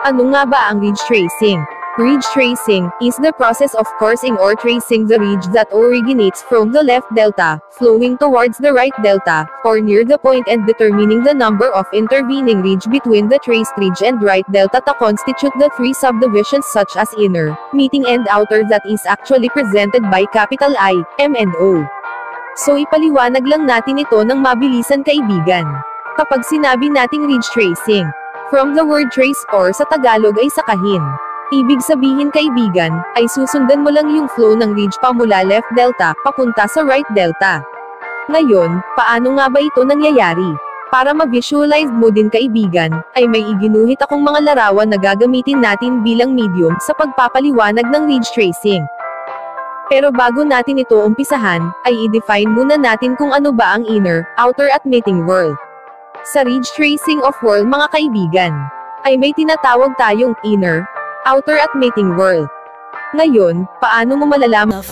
Ano nga ba ang ridge tracing? Ridge tracing is the process of coursing or tracing the ridge that originates from the left delta, flowing towards the right delta, or near the point and determining the number of intervening ridge between the traced ridge and right delta to constitute the three subdivisions such as inner, meeting and outer that is actually presented by capital I, M and O. So ipaliwanag lang natin ito ng mabilisan kaibigan. Kapag sinabi nating ridge tracing, from the word trace or sa Tagalog ay sakahin. Ibig sabihin kaibigan, ay susundan mo lang yung flow ng ridge pamula left delta, papunta sa right delta. Ngayon, paano nga ba ito nangyayari? Para ma-visualize mo din kaibigan, ay may iginuhit akong mga larawan na gagamitin natin bilang medium sa pagpapaliwanag ng ridge tracing. Pero bago natin ito umpisahan, ay i-define muna natin kung ano ba ang inner, outer at meeting whorl. Sa ridge tracing of whorl mga kaibigan, ay may tinatawag tayong inner, outer at meeting whorl. Ngayon, paano mo malalaman